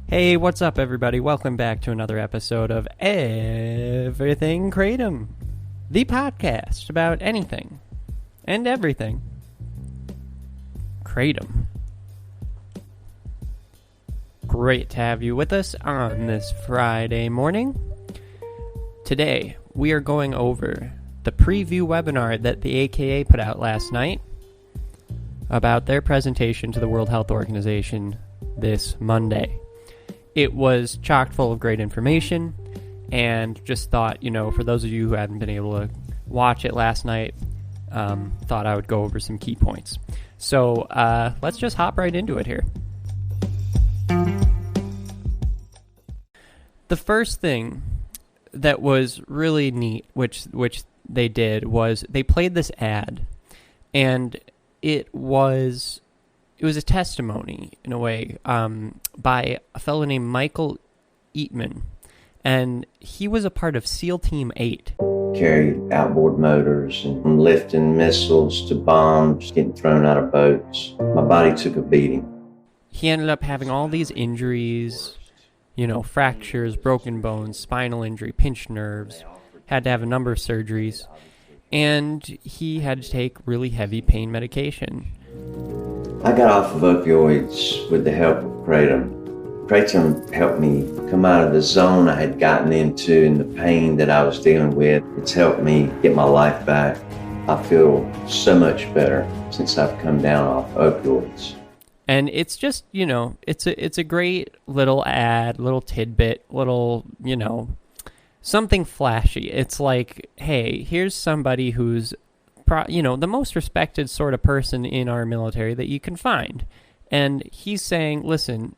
Hey, what's up, everybody? Welcome back to another episode of Everything Kratom, the podcast about anything and everything Kratom. Great to have you with us on this Friday morning. Today, we are going over the preview webinar that the AKA put out last night about their presentation to the World Health Organization this Monday. It was chock full of great information, and just thought, for those of you who haven't been able to watch it last night, thought I would go over some key points. So let's just hop right into it here. The first thing that was really neat, which they did, was they played this ad, and it was a testimony, in a way, by a fellow named Michael Eatman, and he was a part of SEAL Team 8. Carried outboard motors and from lifting missiles to bombs, getting thrown out of boats. My body took a beating. He ended up having all these injuries, fractures, broken bones, spinal injury, pinched nerves, had to have a number of surgeries, and he had to take really heavy pain medication. I got off of opioids with the help of Kratom. Kratom helped me come out of the zone I had gotten into and the pain that I was dealing with. It's helped me get my life back. I feel so much better since I've come down off opioids. And it's just, it's a great little ad, little tidbit, little, something flashy. It's like, hey, here's somebody who's the most respected sort of person in our military that you can find. And he's saying, listen,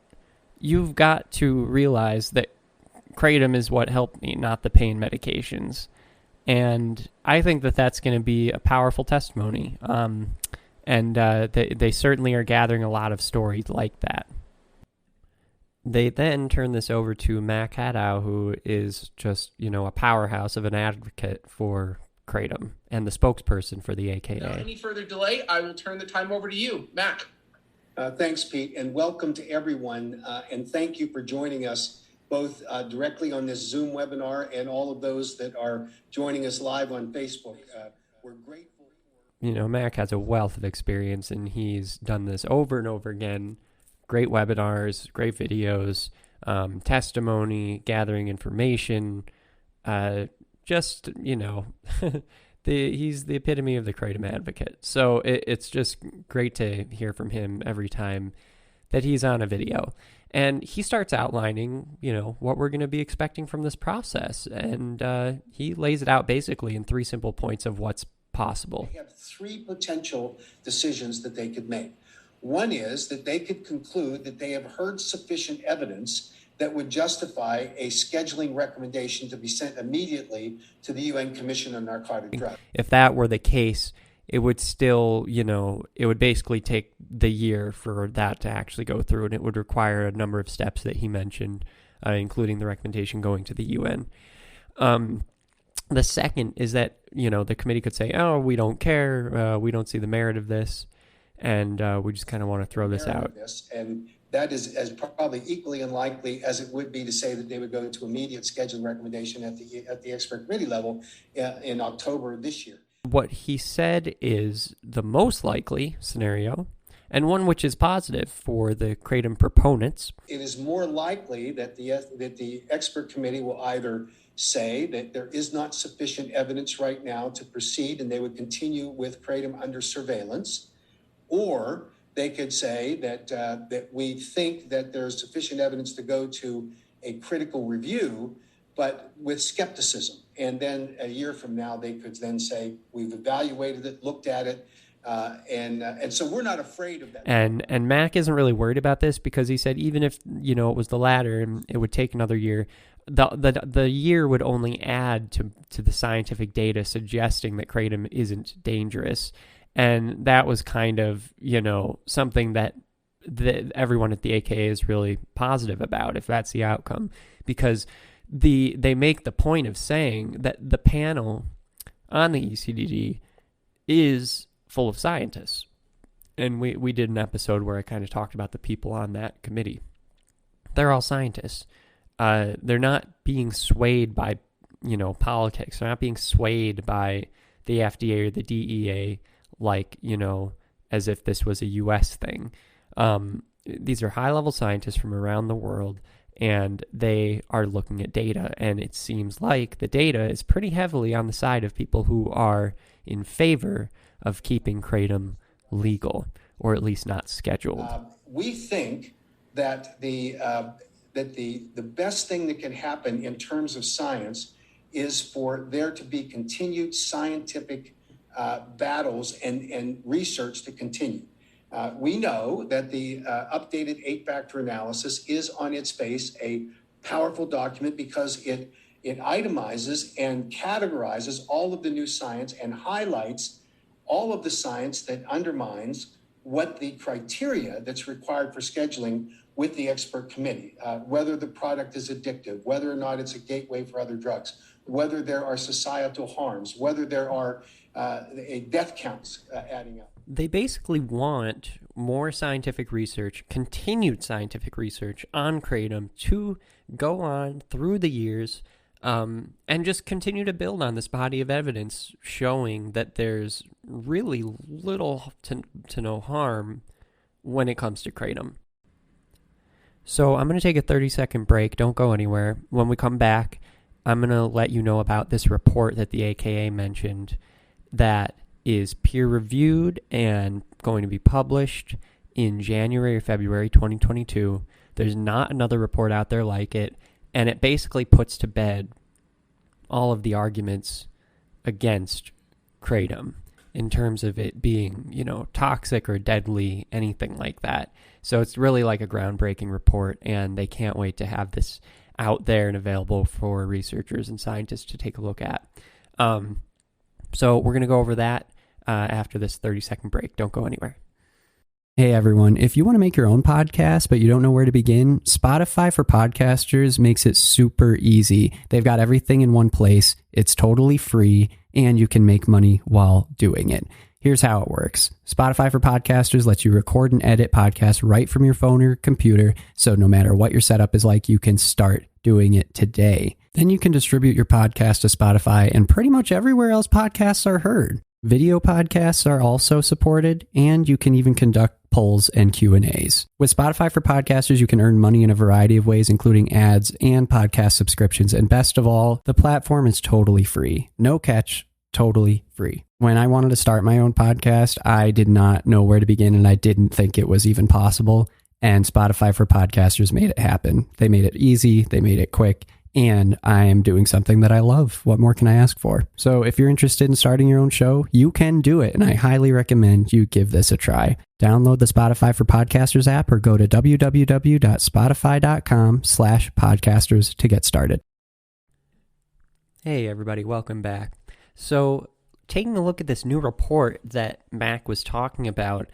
you've got to realize that Kratom is what helped me, not the pain medications. And I think that that's going to be a powerful testimony. They certainly are gathering a lot of stories like that. They then turn this over to Mac Haddow, who is just, a powerhouse of an advocate for Kratom and the spokesperson for the AKA. Without any further delay, I will turn the time over to you, Mac. Thanks, Pete, and welcome to everyone. And thank you for joining us both directly on this Zoom webinar and all of those that are joining us live on Facebook. We're grateful. Mac has a wealth of experience, and he's done this over and over again. Great webinars, great videos, testimony, gathering information, he's the epitome of the Kratom advocate. So it's just great to hear from him every time that he's on a video. And he starts outlining, what we're going to be expecting from this process. And he lays it out basically in 3 simple points of what's possible. They have 3 potential decisions that they could make. One is that they could conclude that they have heard sufficient evidence that would justify a scheduling recommendation to be sent immediately to the UN Commission on Narcotic Drugs. If that were the case, it would still, it would basically take the year for that to actually go through, and it would require a number of steps that he mentioned, including the recommendation going to the UN. The second is that, the committee could say, oh, we don't care, we don't see the merit of this, and we just kind of want to throw this out. And that is as probably equally unlikely as it would be to say that they would go to immediate scheduling recommendation at the expert committee level in October of this year. What he said is the most likely scenario, and one which is positive for the Kratom proponents. It is more likely that the expert committee will either say that there is not sufficient evidence right now to proceed and they would continue with Kratom under surveillance, or they could say that we think that there's sufficient evidence to go to a critical review, but with skepticism. And then a year from now, they could then say, we've evaluated it, looked at it, and so we're not afraid of that. And Mac isn't really worried about this because he said even if, it was the latter and it would take another year, the year would only add to the scientific data suggesting that Kratom isn't dangerous. And that was kind of, something that everyone at the AKA is really positive about, if that's the outcome. Because they make the point of saying that the panel on the ECDD is full of scientists. And we did an episode where I kind of talked about the people on that committee. they're all scientists. They're not being swayed by, politics. They're not being swayed by the FDA or the DEA like, as if this was a U.S. thing. These are high-level scientists from around the world, and they are looking at data, and it seems like the data is pretty heavily on the side of people who are in favor of keeping kratom legal, or at least not scheduled. We think that the best thing that can happen in terms of science is for there to be continued scientific battles and research to continue. We know that the updated 8-factor analysis is on its face a powerful document because it itemizes and categorizes all of the new science and highlights all of the science that undermines what the criteria that's required for scheduling with the expert committee, whether the product is addictive, whether or not it's a gateway for other drugs, whether there are societal harms, whether there are death counts adding up. They basically want more scientific research, continued scientific research on kratom to go on through the years and just continue to build on this body of evidence showing that there's really little to no harm when it comes to kratom. So I'm going to take a 30-second break. Don't go anywhere. When we come back, I'm going to let you know about this report that the AKA mentioned that is peer-reviewed and going to be published in January or February 2022. There's not another report out there like it, and it basically puts to bed all of the arguments against kratom in terms of it being, toxic or deadly, anything like that. So it's really like a groundbreaking report, and they can't wait to have this out there and available for researchers and scientists to take a look at. So we're going to go over that after this 30-second break. Don't go anywhere. Hey everyone, if you want to make your own podcast but you don't know where to begin, Spotify for Podcasters makes it super easy. They've got everything in one place. It's totally free, and you can make money while doing it. Here's how it works. Spotify for Podcasters lets you record and edit podcasts right from your phone or computer, so no matter what your setup is like, you can start doing it today. Then you can distribute your podcast to Spotify and pretty much everywhere else podcasts are heard. Video podcasts are also supported, and you can even conduct polls and Q&As. With Spotify for Podcasters, you can earn money in a variety of ways, including ads and podcast subscriptions. And best of all, the platform is totally free. No catch, totally free. When I wanted to start my own podcast, I did not know where to begin, and I didn't think it was even possible. And Spotify for Podcasters made it happen. They made it easy, they made it quick, and I am doing something that I love. What more can I ask for? So if you're interested in starting your own show, you can do it, and I highly recommend you give this a try. Download the Spotify for Podcasters app or go to www.spotify.com/podcasters to get started. Hey everybody, welcome back. So taking a look at this new report that Mac was talking about,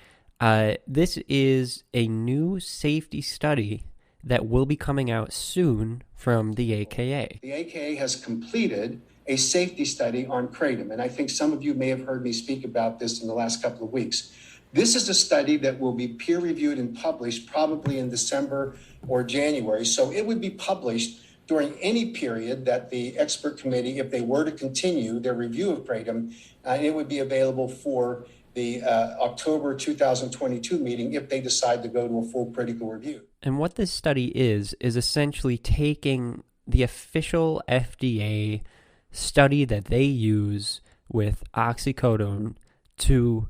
this is a new safety study that will be coming out soon from the AKA. The AKA has completed a safety study on kratom, and I think some of you may have heard me speak about this in the last couple of weeks. This is a study that will be peer-reviewed and published probably in December or January, so it would be published during any period that the expert committee, if they were to continue their review of kratom, it would be available for the October 2022 meeting if they decide to go to a full critical review. And what this study is essentially taking the official FDA study that they use with oxycodone to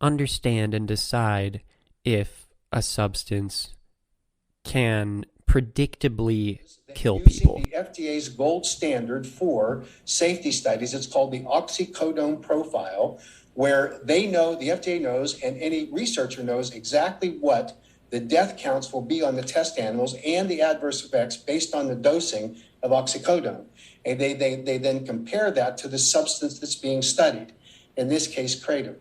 understand and decide if a substance can predictably kill people. Using the FDA's gold standard for safety studies, it's called the oxycodone profile, where they know, the FDA knows, and any researcher knows exactly what the death counts will be on the test animals and the adverse effects based on the dosing of oxycodone. And they then compare that to the substance that's being studied, in this case, kratom.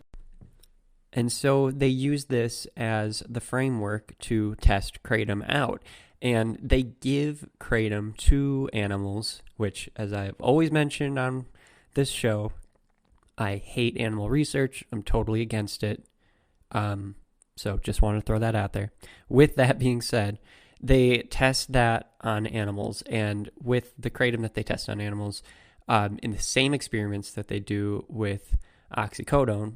And so they use this as the framework to test kratom out. And they give kratom to animals, which, as I've always mentioned on this show, I hate animal research. I'm totally against it. So just want to throw that out there. With that being said, they test that on animals, and with the kratom that they test on animals, in the same experiments that they do with oxycodone,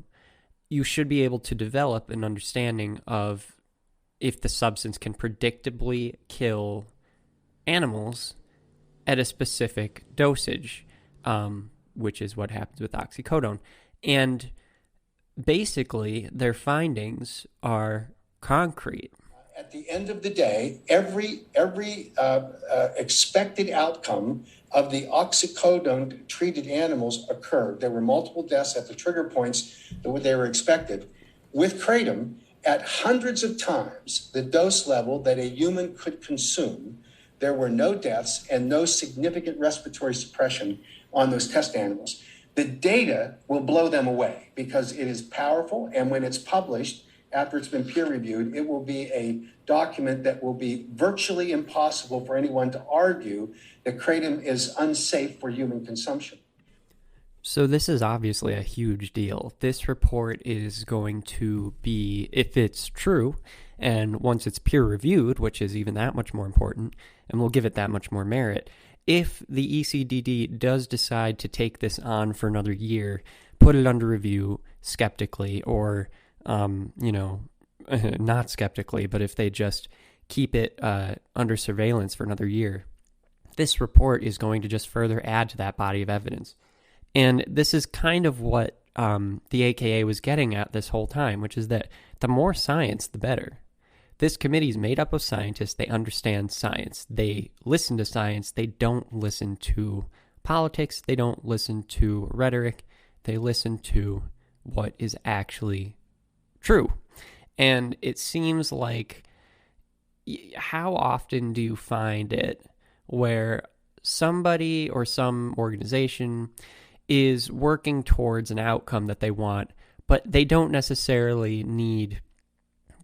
you should be able to develop an understanding of if the substance can predictably kill animals at a specific dosage, which is what happens with oxycodone. And basically, their findings are concrete. At the end of the day, every expected outcome of the oxycodone-treated animals occurred. There were multiple deaths at the trigger points that they were expected. With kratom, at hundreds of times the dose level that a human could consume, there were no deaths and no significant respiratory suppression on those test animals. The data will blow them away because it is powerful, and when it's published, after it's been peer-reviewed, it will be a document that will be virtually impossible for anyone to argue that kratom is unsafe for human consumption. So this is obviously a huge deal. This report is going to be, if it's true, and once it's peer-reviewed, which is even that much more important, and we'll give it that much more merit, if the ECDD does decide to take this on for another year, put it under review skeptically, or not skeptically, but if they just keep it under surveillance for another year, this report is going to just further add to that body of evidence. And this is kind of what the AKA was getting at this whole time, which is that the more science, the better. This committee is made up of scientists. They understand science. They listen to science. They don't listen to politics. They don't listen to rhetoric. They listen to what is actually true. And it seems like, how often do you find it where somebody or some organization is working towards an outcome that they want, but they don't necessarily need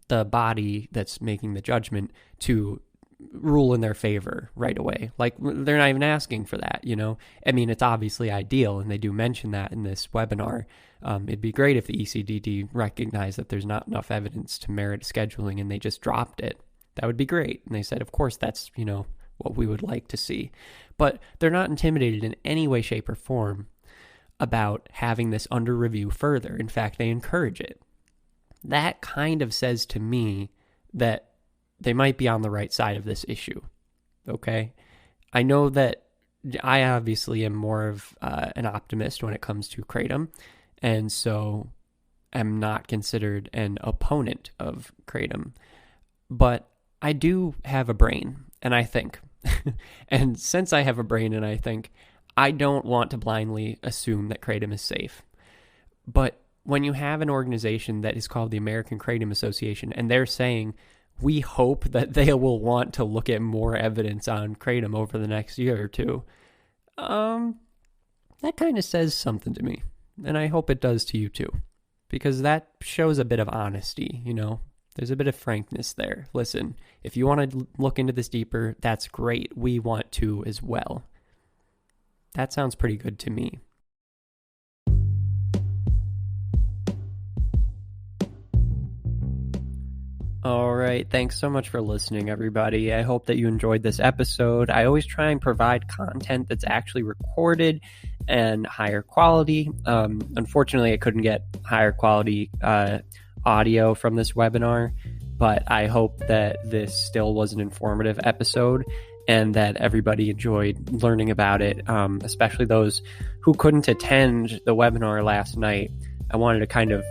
the body that's making the judgment to rule in their favor right away? Like, they're not even asking for that, you know? I mean, it's obviously ideal, and they do mention that in this webinar. It'd be great if the ECDD recognized that there's not enough evidence to merit scheduling and they just dropped it. That would be great. And they said, of course, that's, what we would like to see. But they're not intimidated in any way, shape, or form about having this under review further. In fact, they encourage it. That kind of says to me that they might be on the right side of this issue. Okay? I know that I obviously am more of an optimist when it comes to kratom, and so I'm not considered an opponent of kratom. But I do have a brain, and I think. And since I have a brain and I think, I don't want to blindly assume that kratom is safe. But when you have an organization that is called the American Kratom Association, and they're saying, we hope that they will want to look at more evidence on kratom over the next year or two, that kind of says something to me. And I hope it does to you too. Because that shows a bit of honesty, There's a bit of frankness there. Listen, if you want to look into this deeper, that's great. We want to as well. That sounds pretty good to me. All right. Thanks so much for listening, everybody. I hope that you enjoyed this episode. I always try and provide content that's actually recorded and higher quality. Unfortunately, I couldn't get higher quality audio from this webinar, but I hope that this still was an informative episode and that everybody enjoyed learning about it, especially those who couldn't attend the webinar last night. I wanted to kind of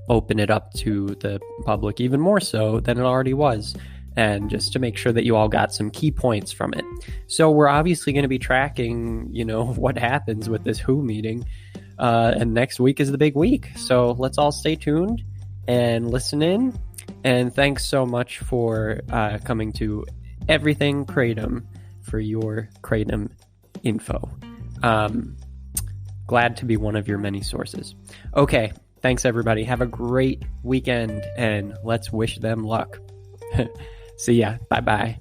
open it up to the public even more so than it already was, and just to make sure that you all got some key points from it. So we're obviously going to be tracking, what happens with this WHO meeting, and next week is the big week. So let's all stay tuned and listen in. And thanks so much for coming to Everything Kratom for your kratom info. Glad to be one of your many sources. Okay, thanks everybody. Have a great weekend, and let's wish them luck. See ya. Bye-bye.